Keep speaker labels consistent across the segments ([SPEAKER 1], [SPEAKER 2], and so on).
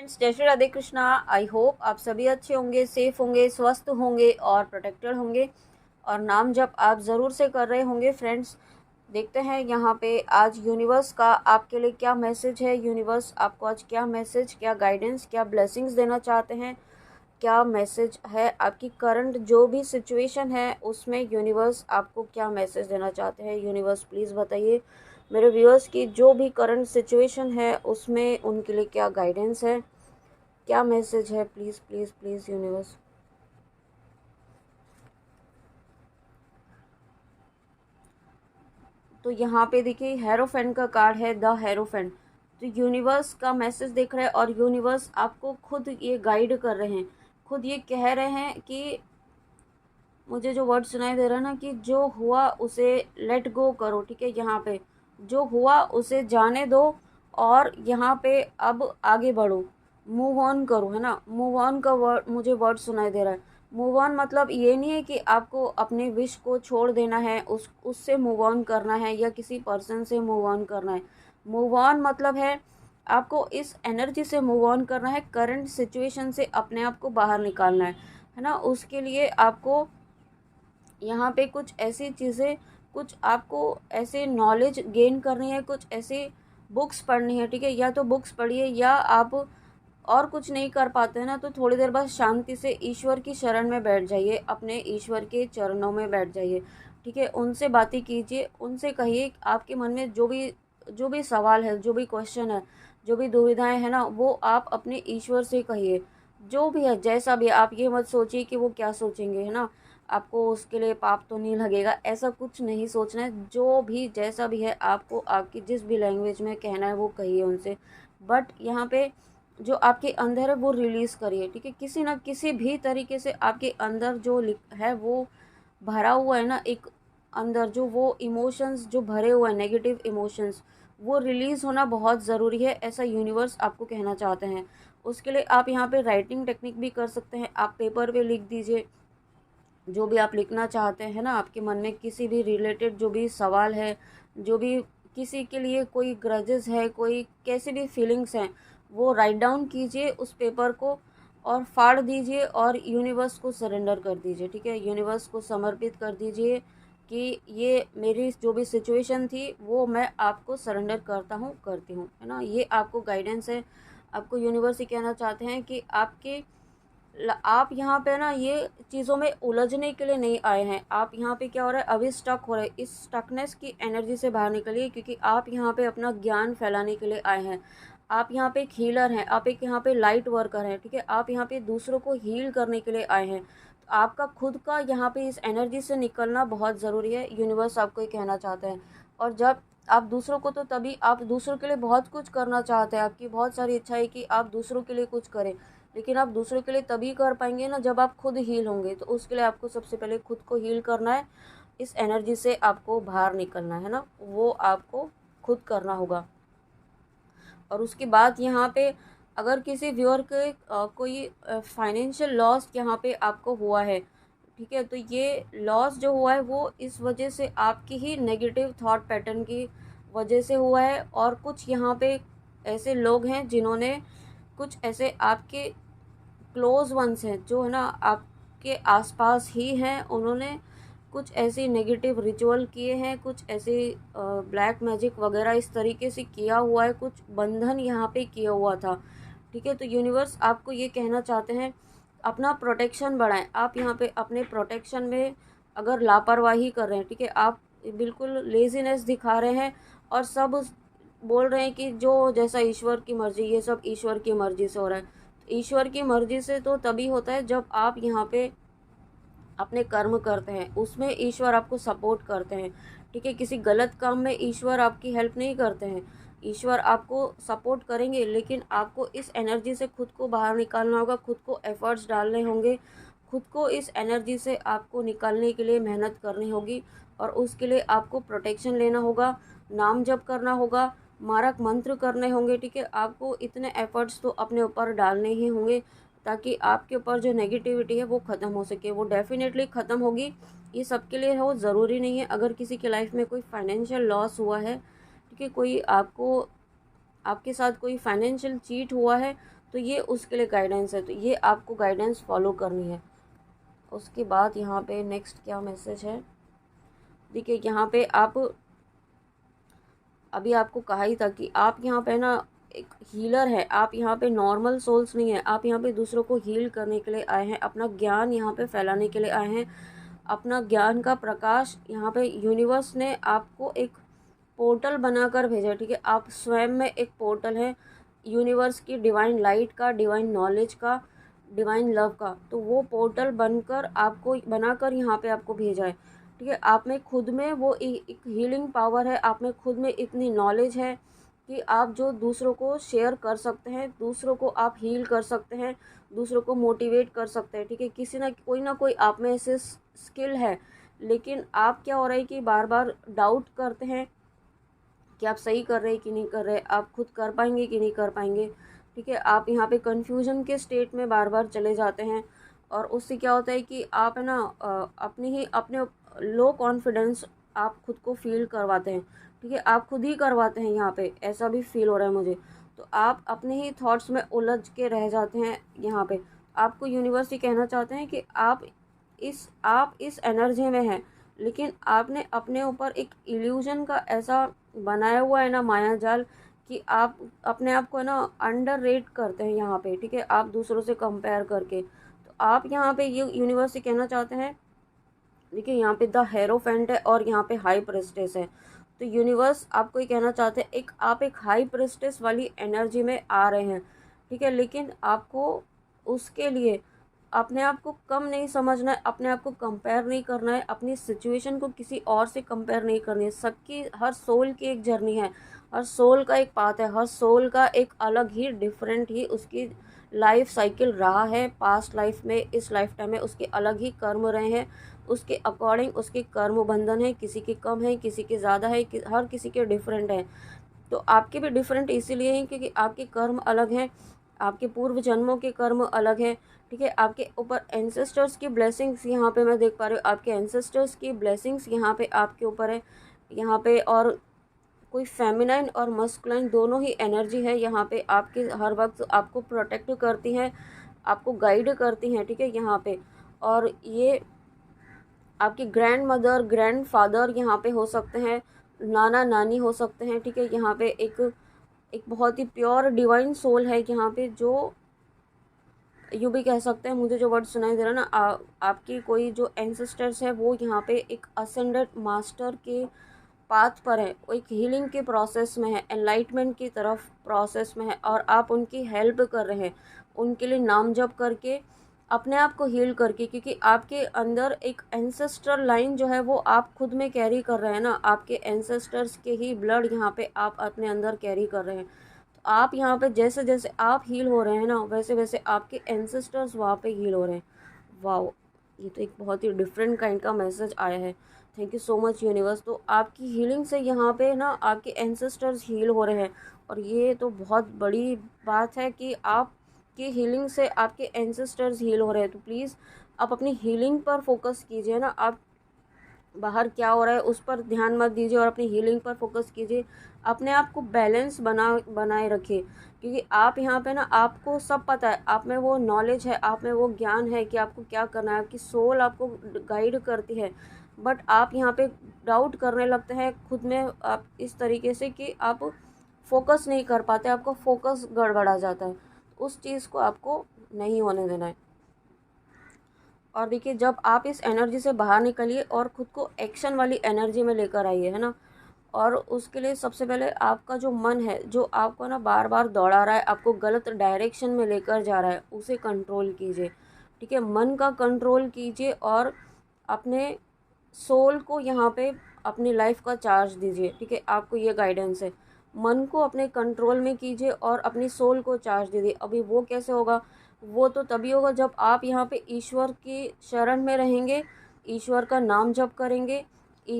[SPEAKER 1] Friends, जय Shri Radhe Krishna. I hope आप सभी अच्छे होंगे, सेफ होंगे, स्वस्थ होंगे और प्रोटेक्टेड होंगे और नाम जप आप ज़रूर से कर रहे होंगे। फ्रेंड्स, देखते हैं यहाँ पे आज यूनिवर्स का आपके लिए क्या मैसेज है। यूनिवर्स आपको आज क्या मैसेज, क्या गाइडेंस, क्या ब्लेसिंग्स देना चाहते हैं, क्या मैसेज है आपकी करंट जो भी सिचुएशन है उसमें यूनिवर्स आपको क्या मैसेज देना चाहते हैं। यूनिवर्स प्लीज़ बताइए मेरे व्यूअर्स की जो भी करंट सिचुएशन है उसमें उनके लिए क्या गाइडेंस है, क्या मैसेज है। Please please please universe. तो यहाँ पे देखिए हेरोफेंट का कार्ड है, द हेरोफेंट। तो यूनिवर्स का मैसेज देख रहे हैं और यूनिवर्स आपको खुद ये गाइड कर रहे हैं, खुद ये कह रहे हैं कि मुझे जो वर्ड सुनाई दे रहा है ना कि जो हुआ उसे लेट गो करो। ठीक है, यहाँ पे जो हुआ उसे जाने दो और यहाँ पे अब आगे बढ़ो, मूव ऑन करो, है ना। मूव ऑन का वर्ड मुझे वर्ड सुनाई दे रहा है। मूव ऑन मतलब ये नहीं है कि आपको अपने विश को छोड़ देना है, उससे मूव ऑन करना है या किसी पर्सन से मूव ऑन करना है। मूव ऑन मतलब है आपको इस एनर्जी से मूव ऑन करना है, करंट सिचुएशन से अपने आप को बाहर निकालना है ना। उसके लिए आपको यहाँ पे कुछ ऐसी चीज़ें, कुछ आपको ऐसे नॉलेज गेन करनी है, कुछ ऐसे बुक्स पढ़नी है। ठीक है, या तो बुक्स पढ़िए या आप और कुछ नहीं कर पाते हैं ना तो थोड़ी देर बाद शांति से ईश्वर की शरण में बैठ जाइए, अपने ईश्वर के चरणों में बैठ जाइए। ठीक है, उनसे बातें कीजिए, उनसे कहिए आपके मन में जो भी सवाल है, जो भी क्वेश्चन है, जो भी दुविधाएं हैं ना, वो आप अपने ईश्वर से कहिए। जो भी है, जैसा भी, आप ये मत सोचिए कि वो क्या सोचेंगे, है ना। आपको उसके लिए पाप तो नहीं लगेगा, ऐसा कुछ नहीं सोचना है। जो भी जैसा भी है आपको आपकी जिस भी लैंग्वेज में कहना है वो कहिए उनसे। बट यहाँ पे जो आपके अंदर है वो रिलीज़ करिए। ठीक है, किसी ना किसी भी तरीके से आपके अंदर जो है वो भरा हुआ है ना, एक अंदर जो वो इमोशंस जो भरे हुए हैं, नेगेटिव इमोशंस, वो रिलीज़ होना बहुत ज़रूरी है, ऐसा यूनिवर्स आपको कहना चाहते हैं। उसके लिए आप यहाँ पे राइटिंग टेक्निक भी कर सकते हैं। आप पेपर पे लिख दीजिए जो भी आप लिखना चाहते हैं ना, आपके मन में किसी भी रिलेटेड जो भी सवाल है, जो भी किसी के लिए कोई ग्रजेस है, कोई कैसी भी फीलिंग्स हैं, वो राइट डाउन कीजिए उस पेपर को और फाड़ दीजिए और यूनिवर्स को सरेंडर कर दीजिए। ठीक है, यूनिवर्स को समर्पित कर दीजिए कि ये मेरी जो भी सिचुएशन थी वो मैं आपको सरेंडर करता हूँ, करती हूँ, है ना। ये आपको गाइडेंस है। आपको यूनिवर्स ही कहना चाहते हैं कि आप यहाँ पे ना ये चीज़ों में उलझने के लिए नहीं आए हैं। आप यहाँ पे क्या हो रहा है, अभी स्टक हो रहे हैं, इस स्टकनेस की एनर्जी से बाहर निकलिए, क्योंकि आप यहाँ पे अपना ज्ञान फैलाने के लिए आए हैं। आप यहाँ पे एक हीलर हैं, आप एक यहाँ पे लाइट वर्कर हैं। ठीक है, आप यहाँ पे दूसरों को हील करने के लिए आए हैं। तो आपका खुद का यहाँ पे इस एनर्जी से निकलना बहुत ज़रूरी है, यूनिवर्स आपको ये कहना चाहता है। और जब आप दूसरों को, तो तभी आप दूसरों के लिए बहुत कुछ करना चाहते हैं, आपकी बहुत सारी इच्छा है कि आप दूसरों के लिए कुछ करें, लेकिन आप दूसरों के लिए तभी कर पाएंगे ना जब आप खुद हील होंगे। तो उसके लिए आपको सबसे पहले खुद को हील करना है, इस एनर्जी से आपको बाहर निकलना है ना, वो आपको खुद करना होगा। और उसके बाद यहाँ पे अगर किसी व्यूअर के कोई फाइनेंशियल लॉस यहाँ पे आपको हुआ है, ठीक है, तो ये लॉस जो हुआ है वो इस वजह से आपकी ही नेगेटिव थॉट पैटर्न की वजह से हुआ है। और कुछ यहाँ पे ऐसे लोग हैं जिन्होंने, कुछ ऐसे आपके क्लोज वंस हैं जो है ना आपके आसपास ही हैं, उन्होंने कुछ ऐसे नेगेटिव रिचुअल किए हैं, कुछ ऐसे ब्लैक मैजिक वगैरह इस तरीके से किया हुआ है, कुछ बंधन यहाँ पे किया हुआ था। ठीक है, तो यूनिवर्स आपको ये कहना चाहते हैं अपना प्रोटेक्शन बढ़ाएं। आप यहाँ पे अपने प्रोटेक्शन में अगर लापरवाही कर रहे हैं, ठीक है, आप बिल्कुल लेजीनेस दिखा रहे हैं और सब बोल रहे हैं कि जो जैसा ईश्वर की मर्जी, ये सब ईश्वर की मर्जी से हो रहा है। ईश्वर की मर्जी से तो तभी होता है जब आप यहाँ पे अपने कर्म करते हैं, उसमें ईश्वर आपको सपोर्ट करते हैं। ठीक है, किसी गलत काम में ईश्वर आपकी हेल्प नहीं करते हैं। ईश्वर आपको सपोर्ट करेंगे, लेकिन आपको इस एनर्जी से खुद को बाहर निकालना होगा, खुद को एफर्ट्स डालने होंगे, खुद को इस एनर्जी से आपको निकालने के लिए मेहनत करनी होगी। और उसके लिए आपको प्रोटेक्शन लेना होगा, नाम जप करना होगा, मारक मंत्र करने होंगे। ठीक है, आपको इतने एफर्ट्स तो अपने ऊपर डालने ही होंगे ताकि आपके ऊपर जो नेगेटिविटी है वो ख़त्म हो सके। वो डेफिनेटली ख़त्म होगी, ये सबके लिए हो, ज़रूरी नहीं है। अगर किसी की लाइफ में कोई फाइनेंशियल लॉस हुआ है, ठीक है, कोई आपको, आपके साथ कोई फाइनेंशियल चीट हुआ है, तो ये उसके लिए गाइडेंस है, तो ये आपको गाइडेंस फॉलो करनी है। उसके बाद यहाँ पे नेक्स्ट क्या मैसेज है, देखिए यहाँ पे आप अभी आपको कहा ही था कि आप यहाँ पे ना एक हीलर है, आप यहाँ पे नॉर्मल सोल्स नहीं है, आप यहाँ पे दूसरों को हील करने के लिए आए हैं, अपना ज्ञान यहाँ पे फैलाने के लिए आए हैं, अपना ज्ञान का प्रकाश यहाँ पे यूनिवर्स ने आपको एक पोर्टल बनाकर भेजा है, ठीक है। आप स्वयं में एक पोर्टल है यूनिवर्स की डिवाइन लाइट का, डिवाइन नॉलेज का, डिवाइन लव का, तो वो पोर्टल बनकर आपको बनाकर यहाँ पे आपको भेजा है, ठीक है। आप में खुद में वो एक हीलिंग पावर है, आप में खुद में इतनी नॉलेज है कि आप जो दूसरों को शेयर कर सकते हैं, दूसरों को आप हील कर सकते हैं, दूसरों को मोटिवेट कर सकते हैं, ठीक है। किसी ना कोई आप में ऐसे स्किल है, लेकिन आप क्या हो रहा है कि बार बार डाउट करते हैं कि आप सही कर रहे हैं कि नहीं कर रहे, आप खुद कर पाएंगे कि नहीं कर पाएंगे, ठीक है। आप यहाँ पे कन्फ्यूजन के स्टेट में बार बार चले जाते हैं, और उससे क्या होता है कि आप है ना अपने लो कॉन्फिडेंस आप खुद को फील करवाते हैं, ठीक है। आप खुद ही करवाते हैं, यहाँ पे ऐसा भी फील हो रहा है मुझे। तो आप अपने ही थॉट्स में उलझ के रह जाते हैं। यहाँ पे आपको यूनिवर्स ये कहना चाहते हैं कि आप इस एनर्जी में हैं, लेकिन आपने अपने ऊपर एक इल्यूजन का ऐसा बनाया हुआ है ना माया जाल, कि आप अपने आप को है ना अंडर रेट करते हैं यहाँ पे, ठीक है, आप दूसरों से कंपेयर करके। तो आप यहाँ पे ये यूनिवर्स से कहना चाहते हैं, देखिए यहाँ पे द हेरोफेंट है और यहाँ पे हाई प्रेस्टेस है। तो यूनिवर्स आपको ये कहना चाहते हैं, आप एक हाई प्रेस्टेस वाली एनर्जी में आ रहे हैं, ठीक है, लेकिन आपको उसके लिए अपने आप को कम नहीं समझना है, अपने आप को कंपेयर नहीं करना है, अपनी सिचुएशन को किसी और से कंपेयर नहीं करनी है। सबकी, हर सोल की एक जर्नी है, हर सोल का एक पाथ है, हर सोल का एक अलग ही डिफरेंट ही उसकी लाइफ साइकिल रहा है। पास्ट लाइफ में, इस लाइफ टाइम में उसके अलग ही कर्म रहे हैं, उसके अकॉर्डिंग उसके कर्म बंधन है, किसी के कम है, किसी के ज़्यादा है, हर किसी के डिफरेंट है। तो आपके भी डिफरेंट इसीलिए हैं क्योंकि आपके कर्म अलग हैं, आपके पूर्व जन्मों के कर्म अलग है, ठीक है। आपके ऊपर एंसेस्टर्स की ब्लेसिंग्स यहाँ पे मैं देख पा रही हूँ, आपके एंसेस्टर्स की ब्लेसिंग्स यहाँ पे आपके ऊपर है यहाँ पे। और कोई फेमिनाइन और मस्कुलाइन दोनों ही एनर्जी है यहाँ पे, आपके हर वक्त आपको प्रोटेक्ट करती हैं, आपको गाइड करती हैं, ठीक है यहाँ पे। और ये आपकी ग्रैंड मदर, ग्रैंड फादर यहाँ पे हो सकते हैं, नाना नानी हो सकते हैं, ठीक है। यहाँ पे एक बहुत ही प्योर डिवाइन सोल है यहाँ पे, जो यूँ भी कह सकते हैं, मुझे जो वर्ड सुनाई दे रहा है ना, आपकी कोई जो एंसेस्टर्स है वो यहाँ पे एक असेंडेड मास्टर के पाथ पर है, वो एक हीलिंग के प्रोसेस में है, एनलाइटमेंट की तरफ प्रोसेस में है, और आप उनकी हेल्प कर रहे हैं, उनके लिए नाम जप करके, अपने आप को हील करके, क्योंकि आपके अंदर एक एंसेस्टर लाइन जो है वो आप खुद में कैरी कर रहे हैं ना, आपके एंसेस्टर्स के ही ब्लड यहाँ पे आप अपने अंदर कैरी कर रहे हैं। तो आप यहाँ पे जैसे जैसे आप हील हो रहे हैं ना, वैसे वैसे आपके एंसेस्टर्स वहाँ पे हील हो रहे हैं। वाओ, ये तो एक बहुत ही डिफरेंट काइंड का मैसेज आया है। Thank you so much universe. तो आपकी हीलिंग से यहाँ पे ना आपके एंसेस्टर्स हील हो रहे हैं, और ये तो बहुत बड़ी बात है कि आपकी हीलिंग से आपके एंसेस्टर्स हील हो रहे हैं। तो प्लीज़ आप अपनी हीलिंग पर फोकस कीजिए ना, आप बाहर क्या हो रहा है उस पर ध्यान मत दीजिए और अपनी हीलिंग पर फोकस कीजिए। अपने आप को बैलेंस बनाए रखिए, क्योंकि आप यहाँ पे ना, आपको सब पता है, आप में वो नॉलेज है, आप में वो ज्ञान है कि आपको क्या करना है, आपकी सोल आपको गाइड करती है। बट आप यहाँ पे डाउट करने लगते हैं खुद में, आप इस तरीके से कि आप फोकस नहीं कर पाते, आपका फोकस गड़बड़ा जाता है। उस चीज़ को आपको नहीं होने देना है। और देखिए, जब आप इस एनर्जी से बाहर निकलिए और ख़ुद को एक्शन वाली एनर्जी में लेकर आइए, है ना। और उसके लिए सबसे पहले आपका जो मन है, जो आपको ना बार बार दौड़ा रहा है, आपको गलत डायरेक्शन में लेकर जा रहा है, उसे कंट्रोल कीजिए, ठीक है। मन का कंट्रोल कीजिए और अपने सोल को यहाँ पे अपनी लाइफ का चार्ज दीजिए, ठीक है। आपको ये गाइडेंस है, मन को अपने कंट्रोल में कीजिए और अपनी सोल को चार्ज दीजिए। अभी वो कैसे होगा, वो तो तभी होगा जब आप यहाँ पे ईश्वर की शरण में रहेंगे, ईश्वर का नाम जप करेंगे,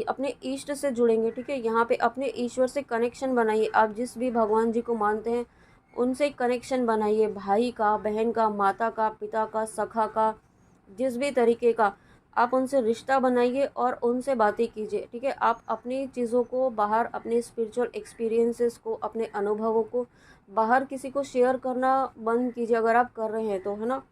[SPEAKER 1] अपने इष्ट से जुड़ेंगे, ठीक है। यहाँ पे अपने ईश्वर से कनेक्शन बनाइए, आप जिस भी भगवान जी को मानते हैं उनसे कनेक्शन बनाइए, भाई का, बहन का, माता का, पिता का, सखा का, जिस भी तरीके का आप उनसे रिश्ता बनाइए और उनसे बातें कीजिए, ठीक है। आप अपनी चीज़ों को बाहर, अपने स्पिरिचुअल एक्सपीरियंसेस को, अपने अनुभवों को बाहर किसी को शेयर करना बंद कीजिए। अगर आप कर रहे हैं तो, है ना,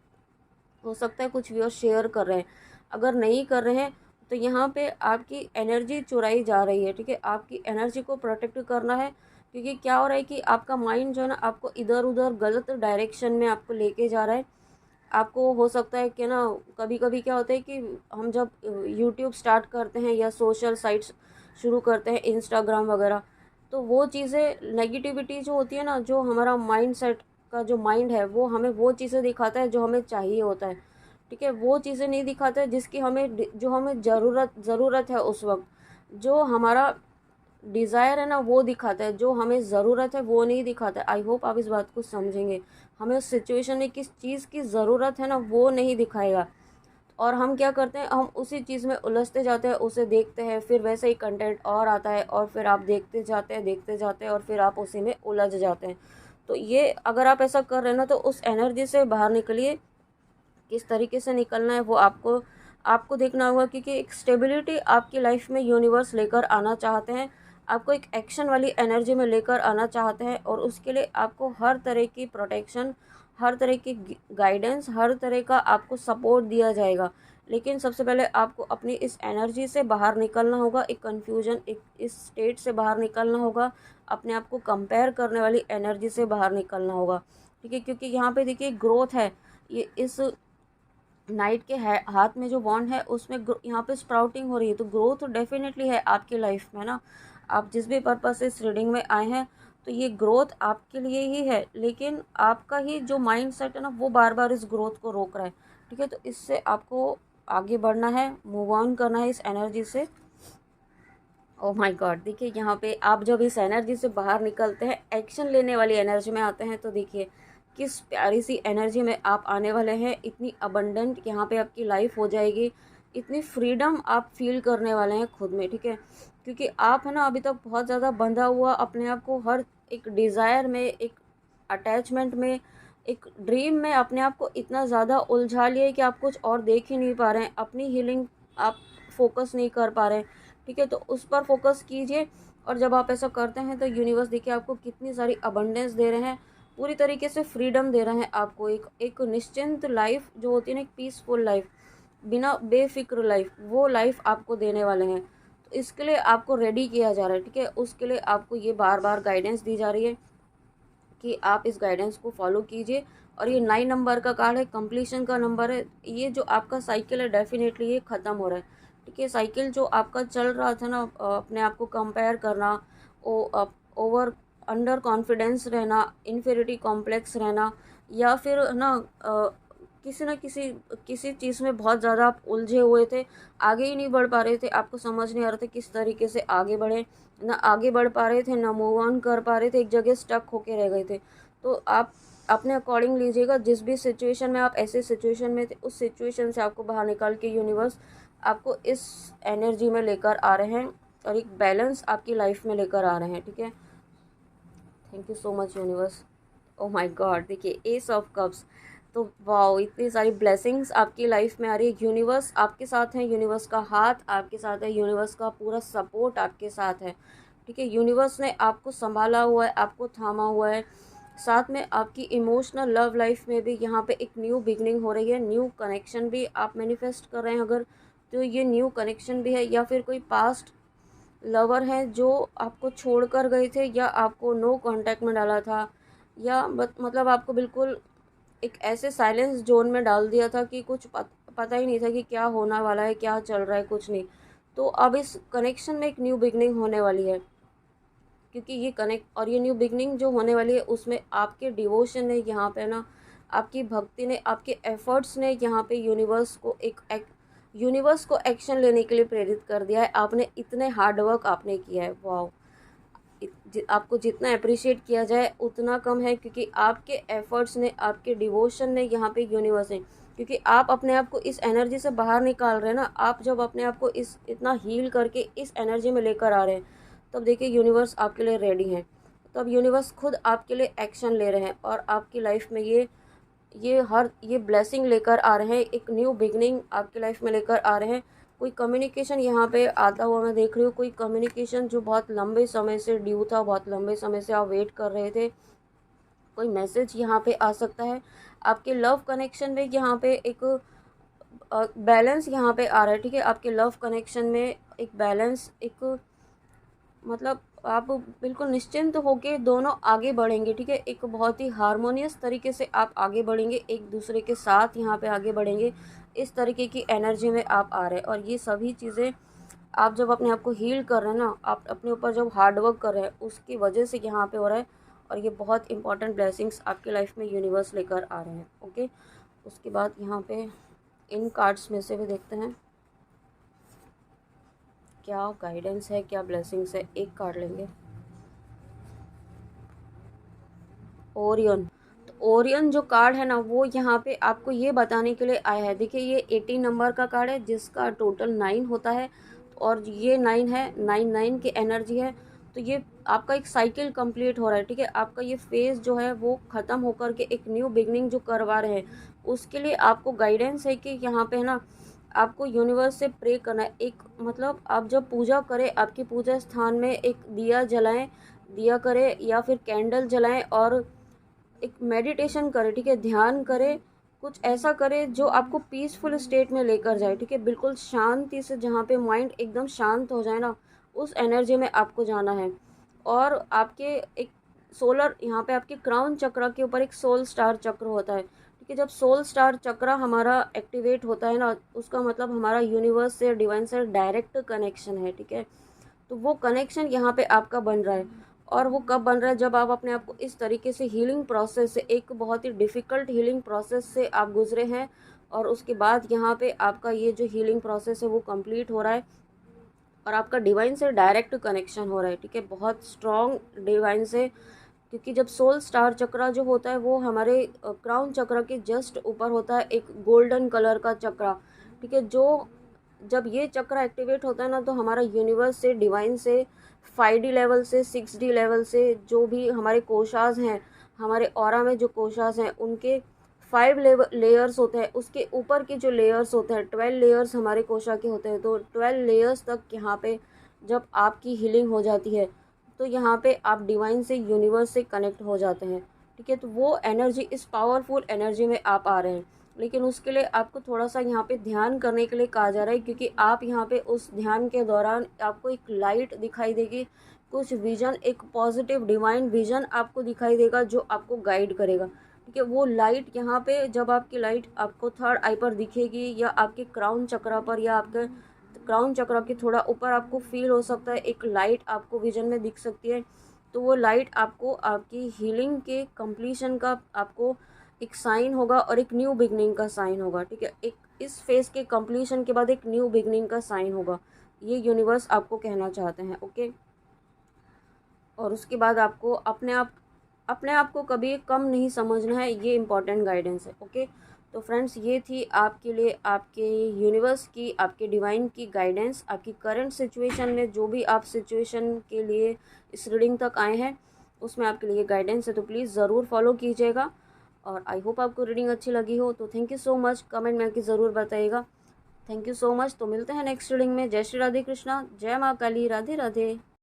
[SPEAKER 1] हो सकता है कुछ व्यूअर्स शेयर कर रहे हैं, अगर नहीं कर रहे हैं तो यहाँ पे आपकी एनर्जी चुराई जा रही है, ठीक है। आपकी एनर्जी को प्रोटेक्ट करना है, क्योंकि क्या हो रहा है कि आपका माइंड जो है ना आपको इधर उधर गलत डायरेक्शन में आपको लेके जा रहा है। आपको हो सकता है कि ना कभी कभी क्या होता है कि हम जब यूट्यूब स्टार्ट करते हैं या सोशल साइट्स शुरू करते हैं, इंस्टाग्राम वगैरह, तो वो चीज़ें नेगेटिविटी जो होती है ना, जो हमारा माइंड सेट का जो माइंड है वो हमें वो चीज़ें दिखाता है जो हमें चाहिए होता है, ठीक है। वो चीज़ें नहीं दिखाता है जिसकी हमें, जो हमें ज़रूरत है उस वक्त, जो हमारा डिज़ायर है ना वो दिखाता है, जो हमें ज़रूरत है वो नहीं दिखाता है। आई होप आप इस बात को समझेंगे। हमें उस सिचुएशन में किस चीज़ की ज़रूरत है ना वो नहीं दिखाएगा, और हम क्या करते हैं, हम उसी चीज़ में उलझते जाते हैं, उसे देखते हैं, फिर वैसे ही कंटेंट और आता है और फिर आप देखते जाते हैं और फिर आप उसी में उलझ जाते हैं। तो ये अगर आप ऐसा कर रहे हैं ना तो उस एनर्जी से बाहर निकलिए। किस तरीके से निकलना है वो आपको आपको देखना होगा, क्योंकि एक स्टेबिलिटी आपकी लाइफ में यूनिवर्स लेकर आना चाहते हैं। आपको एक एक्शन वाली एनर्जी में लेकर आना चाहते हैं, और उसके लिए आपको हर तरह की प्रोटेक्शन, हर तरह की गाइडेंस, हर तरह का आपको सपोर्ट दिया जाएगा। लेकिन सबसे पहले आपको अपनी इस एनर्जी से बाहर निकलना होगा, एक कन्फ्यूजन, एक इस स्टेट से बाहर निकलना होगा, अपने आप को कंपेयर करने वाली एनर्जी से बाहर निकलना होगा, ठीक है। क्योंकि यहाँ पे देखिए ग्रोथ है, ये इस नाइट के हाथ में जो बॉन्ड है उसमें यहाँ पे स्प्राउटिंग हो रही है, तो ग्रोथ डेफिनेटली है आपके लाइफ में ना। आप जिस भी पर्पस से इस रीडिंग में आए हैं तो ये ग्रोथ आपके लिए ही है, लेकिन आपका ही जो माइंड सेट है ना वो बार बार इस ग्रोथ को रोक रहा है, ठीक है। तो इससे आपको आगे बढ़ना है, मूव ऑन करना है इस एनर्जी से। ओह माय गॉड, देखिए यहाँ पे आप जब इस एनर्जी से बाहर निकलते हैं, एक्शन लेने वाली एनर्जी में आते हैं, तो देखिए किस प्यारी सी एनर्जी में आप आने वाले हैं। इतनी अबंडेंट यहाँ पे आपकी लाइफ हो जाएगी, इतनी फ्रीडम आप फील करने वाले हैं खुद में, ठीक है। क्योंकि आप है ना अभी तक बहुत ज़्यादा बंधा हुआ अपने आप को हर एक डिज़ायर में, एक अटैचमेंट में, एक ड्रीम में अपने आप को इतना ज़्यादा उलझा लिया है कि आप कुछ और देख ही नहीं पा रहे हैं, अपनी हीलिंग आप फोकस नहीं कर पा रहे हैं, ठीक है। तो उस पर फोकस कीजिए, और जब आप ऐसा करते हैं तो यूनिवर्स देखिए आपको कितनी सारी अबंडेंस दे रहे हैं, पूरी तरीके से फ्रीडम दे रहे हैं आपको, एक निश्चिंत लाइफ जो होती है ना, एक पीसफुल लाइफ, बिना बेफिक्र लाइफ, वो लाइफ आपको देने वाले हैं। तो इसके लिए आपको रेडी किया जा रहा है, ठीक है। उसके लिए आपको ये बार बार गाइडेंस दी जा रही है कि आप इस गाइडेंस को फॉलो कीजिए। और ये 9 नंबर का कार्ड है, कंप्लीशन का नंबर है। ये जो आपका साइकिल है डेफिनेटली ये ख़त्म हो रहा है, ठीक है। साइकिल जो आपका चल रहा था ना, अपने आप को कंपेयर करना, ओवर अंडर कॉन्फिडेंस रहना, इन्फेरिटी कॉम्प्लेक्स रहना, या फिर ना किसी न किसी चीज़ में बहुत ज़्यादा आप उलझे हुए थे, आगे ही नहीं बढ़ पा रहे थे, आपको समझ नहीं आ रहा था किस तरीके से आगे बढ़े, ना आगे बढ़ पा रहे थे, ना मूव ऑन कर पा रहे थे, एक जगह स्टक होके रह गए थे। तो आप अपने अकॉर्डिंग लीजिएगा, जिस भी सिचुएशन में आप ऐसे सिचुएशन में थे, उस सिचुएशन से आपको बाहर निकाल के यूनिवर्स आपको इस एनर्जी में लेकर आ रहे हैं, और एक बैलेंस आपकी लाइफ में लेकर आ रहे हैं, ठीक है। Thank you so much universe. Oh my God, देखिए एस ऑफ कप्स, तो वाओ, इतनी सारी ब्लेसिंग्स आपकी लाइफ में आ रही है। यूनिवर्स आपके साथ है, यूनिवर्स का हाथ आपके साथ है, यूनिवर्स का पूरा सपोर्ट आपके साथ है, ठीक है। यूनिवर्स ने आपको संभाला हुआ है, आपको थामा हुआ है, साथ में आपकी इमोशनल लव लाइफ में भी यहाँ पे एक न्यू बिगनिंग हो रही है, न्यू कनेक्शन भी आप मैनिफेस्ट कर रहे हैं अगर, तो ये न्यू कनेक्शन भी है, या फिर कोई पास्ट लवर है जो आपको छोड़ कर गए थे, या आपको नो कांटेक्ट में डाला था, या मतलब आपको बिल्कुल एक ऐसे साइलेंस जोन में डाल दिया था कि कुछ पता ही नहीं था कि क्या होने वाला है, क्या चल रहा है, कुछ नहीं। तो अब इस कनेक्शन में एक न्यू बिगनिंग होने वाली है, क्योंकि ये कनेक्ट और ये न्यू बिगनिंग जो होने वाली है उसमें आपके डिवोशन ने यहाँ पे ना, आपकी भक्ति ने, आपके एफर्ट्स ने यहाँ पे यूनिवर्स को एक्शन लेने के लिए प्रेरित कर दिया है। आपने इतने हार्ड वर्क आपने किया है, वाओ। आपको जितना अप्रिशिएट किया जाए उतना कम है, क्योंकि आपके एफर्ट्स ने, आपके डिवोशन ने यहाँ पे यूनिवर्स है, क्योंकि आप अपने आप को इस एनर्जी से बाहर निकाल रहे हैं ना। आप जब अपने आप को इस इतना हील करके इस एनर्जी में लेकर आ रहे हैं, तब देखिए यूनिवर्स आपके लिए रेडी है। तब यूनिवर्स खुद आपके लिए एक्शन ले रहे हैं, और आपकी लाइफ में ये ये ब्लेसिंग लेकर आ रहे हैं, एक न्यू बिगनिंग आपकी लाइफ में लेकर आ रहे हैं। कोई कम्युनिकेशन यहाँ पे आता हुआ मैं देख रही हूँ, कोई कम्युनिकेशन जो बहुत लंबे समय से ड्यू था, बहुत लंबे समय से आप वेट कर रहे थे, कोई मैसेज यहाँ पे आ सकता है। आपके लव कनेक्शन में यहाँ पे एक बैलेंस यहाँ पे आ रहा है, ठीक है। आपके लव कनेक्शन में एक बैलेंस, एक मतलब आप बिल्कुल निश्चिंत होके दोनों आगे बढ़ेंगे, ठीक है। एक बहुत ही हार्मोनियस तरीके से आप आगे बढ़ेंगे, एक दूसरे के साथ यहाँ पे आगे बढ़ेंगे, इस तरीके की एनर्जी में आप आ रहे हैं। और ये सभी चीज़ें आप जब अपने आप को हील कर रहे हैं ना, आप अपने ऊपर जब हार्ड वर्क कर रहे हैं, उसकी वजह से यहाँ पे हो रहा है। और ये बहुत इंपॉर्टेंट ब्लेसिंग्स आपकी लाइफ में यूनिवर्स लेकर आ रहे हैं, ओके। उसके बाद यहाँ पे इन कार्ड्स में से भी देखते हैं क्या गाइडेंस है, क्या ब्लेसिंग्स है। एक कार्ड लेंगे, ओरियन। तो ओरियन जो कार्ड है ना, वो यहाँ पे आपको ये बताने के लिए आया है। देखिए ये 18 नंबर का कार्ड है, जिसका टोटल 9 होता है, और ये 9 है, 9 की एनर्जी है। तो ये आपका एक साइकिल कंप्लीट हो रहा है, ठीक है। आपका ये फेज जो है वो ख़त्म होकर के एक न्यू बिगनिंग जो करवा रहे हैं, उसके लिए आपको गाइडेंस है कि यहाँ पे है ना, आपको यूनिवर्स से प्रे करना है। एक मतलब आप जब पूजा करें, आपकी पूजा स्थान में एक दिया जलाएं, दिया करें या फिर कैंडल जलाएं, और एक मेडिटेशन करें, ठीक है। ध्यान करें, कुछ ऐसा करें जो आपको पीसफुल स्टेट में लेकर जाए, ठीक है। बिल्कुल शांति से, जहाँ पे माइंड एकदम शांत हो जाए ना, उस एनर्जी में आपको जाना है। और आपके एक सोलर, यहाँ पे आपके क्राउन चक्र के ऊपर एक सोल स्टार चक्र होता है, ठीक है। जब सोल स्टार चक्र हमारा एक्टिवेट होता है ना, उसका मतलब हमारा यूनिवर्स से, डिवाइन से डायरेक्ट कनेक्शन है, ठीक है। तो वो कनेक्शन यहाँ पे आपका बन रहा है। और वो कब बन रहा है, जब आप अपने आप को इस तरीके से हीलिंग प्रोसेस से, एक बहुत ही डिफ़िकल्ट हीलिंग प्रोसेस से आप गुजरे हैं, और उसके बाद यहाँ पे आपका ये जो हीलिंग प्रोसेस है वो कंप्लीट हो रहा है, और आपका डिवाइन से डायरेक्ट कनेक्शन हो रहा है, ठीक है। बहुत स्ट्रॉन्ग डिवाइन से, क्योंकि जब सोल स्टार चक्र जो होता है वो हमारे क्राउन चक्र के जस्ट ऊपर होता है, एक गोल्डन कलर का चक्र, ठीक है। जो जब ये चक्र एक्टिवेट होता है ना, तो हमारा यूनिवर्स से, डिवाइन से, 5D लेवल से, 6D लेवल से, जो भी हमारे कोशास हैं, हमारे ऑरा में जो कोशास हैं, उनके 5 लेयर्स होते हैं, उसके ऊपर के जो लेयर्स होते हैं, 12 लेयर्स हमारे कोशा के होते हैं। तो 12 लेयर्स तक यहाँ पे जब आपकी हीलिंग हो जाती है, तो यहाँ पे आप डिवाइन से, यूनिवर्स से कनेक्ट हो जाते हैं, ठीक है। तो वो एनर्जी, इस पावरफुल एनर्जी में आप आ रहे हैं। लेकिन उसके लिए आपको थोड़ा सा यहाँ पे ध्यान करने के लिए कहा जा रहा है, क्योंकि आप यहाँ पे उस ध्यान के दौरान आपको एक लाइट दिखाई देगी, कुछ विजन, एक पॉजिटिव डिवाइन विजन आपको दिखाई देगा, जो आपको गाइड करेगा, ठीक है। वो लाइट यहाँ पे, जब आपकी लाइट आपको थर्ड आई पर दिखेगी, या आपके क्राउन चक्र पर, या आपके क्राउन चक्र के थोड़ा ऊपर आपको फील हो सकता है, एक लाइट आपको विजन में दिख सकती है। तो वो लाइट आपको आपकी हीलिंग के कंप्लीशन का आपको एक साइन होगा, और एक न्यू बिगनिंग का साइन होगा, ठीक है। एक इस फेज़ के कंप्लीशन के बाद एक न्यू बिगनिंग का साइन होगा, ये यूनिवर्स आपको कहना चाहते हैं, ओके। और उसके बाद आपको अपने आप को कभी कम नहीं समझना है, ये इम्पॉर्टेंट गाइडेंस है, ओके। तो फ्रेंड्स, ये थी आपके लिए आपके यूनिवर्स की, आपके डिवाइन की गाइडेंस, आपकी करंट सिचुएशन में जो भी आप सिचुएशन के लिए इस रीडिंग तक आए हैं, उसमें आपके लिए गाइडेंस है। तो प्लीज़ ज़रूर फॉलो कीजिएगा। और आई होप आपको रीडिंग अच्छी लगी हो। तो thank you so much, comment में आके ज़रूर बताइएगा। Thank you so much. तो मिलते हैं नेक्स्ट रीडिंग में। जय श्री राधे कृष्णा, जय माँ काली, राधे राधे।